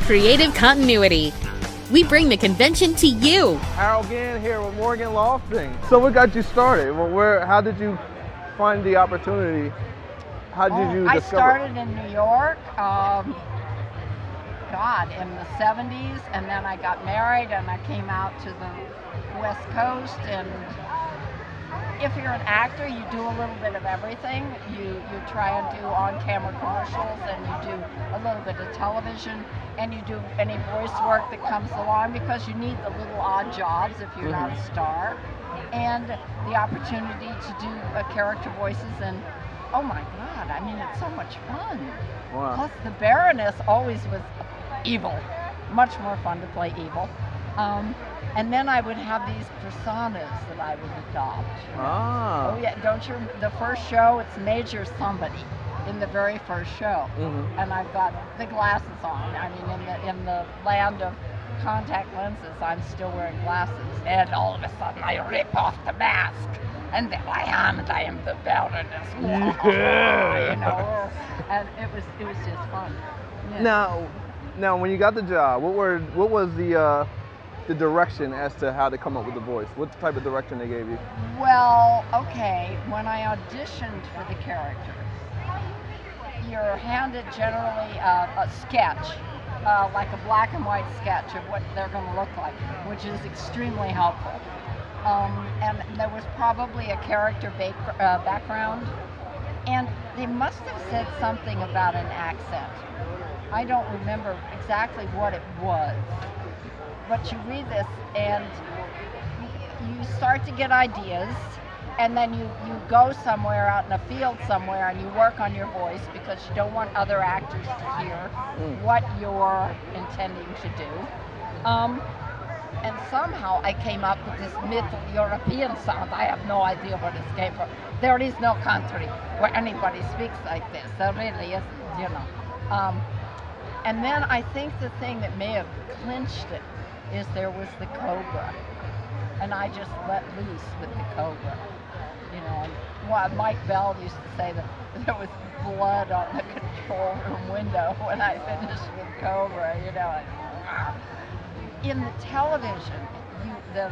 creative continuity. We bring the convention to you. Harold Gann here with Morgan Lofting. So what got you started? How did you find the opportunity? How did you discover? I started in New York, in the 70s, and then I got married and I came out to the West Coast. And if you're an actor, you do a little bit of everything. You try and do on-camera commercials, and you do a little bit of television, and you do any voice work that comes along, because you need the little odd jobs if you're not a star. And the opportunity to do character voices, and oh my God, I mean, it's so much fun. Wow. Plus the Baroness always was evil, much more fun to play evil. And then I would have these personas that I would adopt. Ah. Oh yeah, don't you? The first show, it's Major Somebody in the very first show, and I've got the glasses on. I mean, in the land of contact lenses, I'm still wearing glasses. And all of a sudden, I rip off the mask, and then I am the Baroness. Yeah. You know, and it was just fun. Yeah. Now, when you got the job, what was the direction as to how to come up with the voice? What type of direction they gave you? Well, okay, when I auditioned for the characters, you're handed generally a sketch, like a black and white sketch of what they're going to look like, which is extremely helpful. And there was probably a character background, and they must have said something about an accent. I don't remember exactly what it was. But you read this and you start to get ideas, and then you go somewhere out in a field somewhere and you work on your voice, because you don't want other actors to hear what you're intending to do. And somehow I came up with this Middle European sound. I have no idea where this came from. There is no country where anybody speaks like this. There really isn't, you know. And then I think the thing that may have clinched it is there was the cobra, and I just let loose with the cobra, you know. And Mike Bell used to say that there was blood on the control room window when I finished with Cobra, you know. In the television, the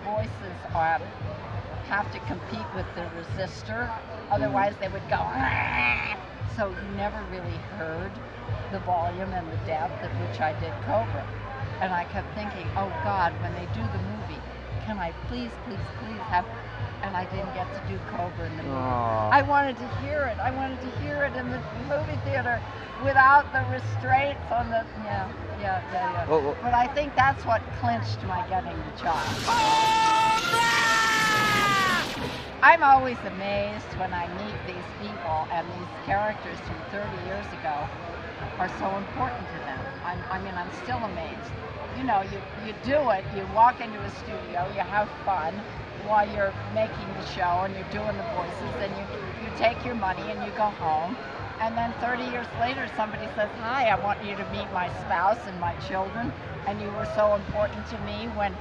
voices have to compete with the resistor, otherwise they would go. So you never really heard the volume and the depth at which I did Cobra. And I kept thinking, oh God, when they do the movie, can I please have, and I didn't get to do Cobra in the movie. Aww. I wanted to hear it. I wanted to hear it in the movie theater without the restraints on the, yeah. Oh. But I think that's what clinched my getting the job. I'm always amazed when I meet these people, and these characters from 30 years ago are so important to them. I'm still amazed. You know, you do it, you walk into a studio, you have fun while you're making the show and you're doing the voices, and you take your money and you go home, and then 30 years later somebody says, hi, I want you to meet my spouse and my children, and you were so important to me when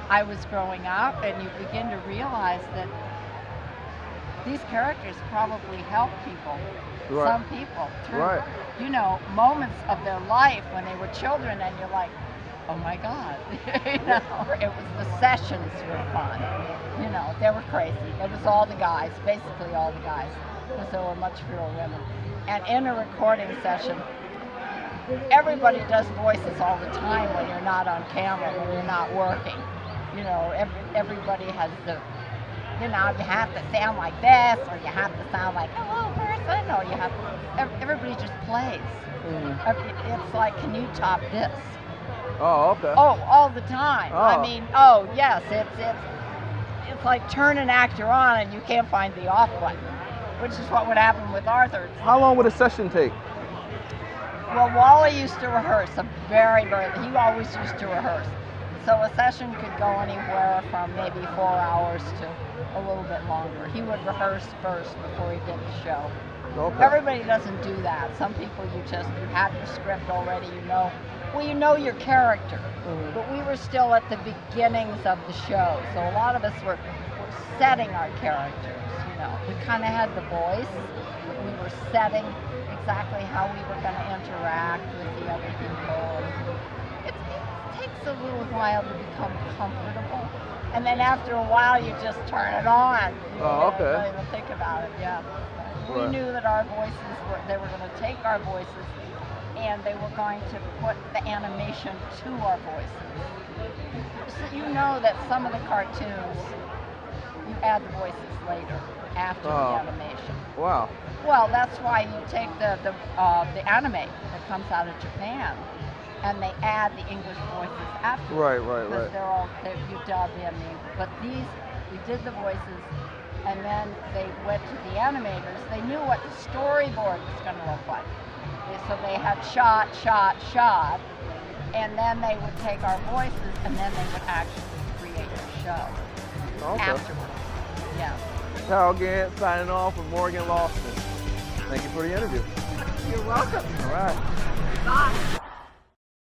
I was growing up, and you begin to realize that these characters probably help people. Right. Some people through, you know, moments of their life when they were children, and you're like, oh my God, you know. It was, the sessions were fun, you know, they were crazy. It was all the guys, basically all the guys, because there were much fewer women. And in a recording session, everybody does voices all the time when you're not on camera, when you're not working. You know, everybody has the, you know, you have to sound like this, or you have to sound like a little person, or you have to, everybody just plays. It's like, can you top this? Oh, okay. Oh, all the time. Oh. I mean, oh yes, it's like turn an actor on and you can't find the off button, which is what would happen with Arthur. How long would a session take? Well, Wally used to rehearse he always used to rehearse. So a session could go anywhere from maybe 4 hours to a little bit longer. He would rehearse first before he did the show. Okay. Everybody doesn't do that. Some people you have your script already, you know. Well, you know your character, but we were still at the beginnings of the show, so a lot of us were setting our characters, you know. We kind of had the voice, but we were setting the exactly how we were going to interact with the other people. It takes a little while to become comfortable, and then after a while you just turn it on. Oh, okay. Don't even think about it. Yeah. We Right. knew that our voices they were going to take our voices and they were going to put the animation to our voices. So you know that some of the cartoons, you add the voices later, after the animation. Wow. Well, that's why you take the anime that comes out of Japan, and they add the English voices after. Right. Because you dub in but these, we did the voices, and then they went to the animators. They knew what the storyboard was going to look like. So they had shot, and then they would take our voices, and then they would actually create the show afterwards. Yeah. Carol Gant signing off with Morgan Lofting. Thank you for the interview. You're welcome. All right. Bye.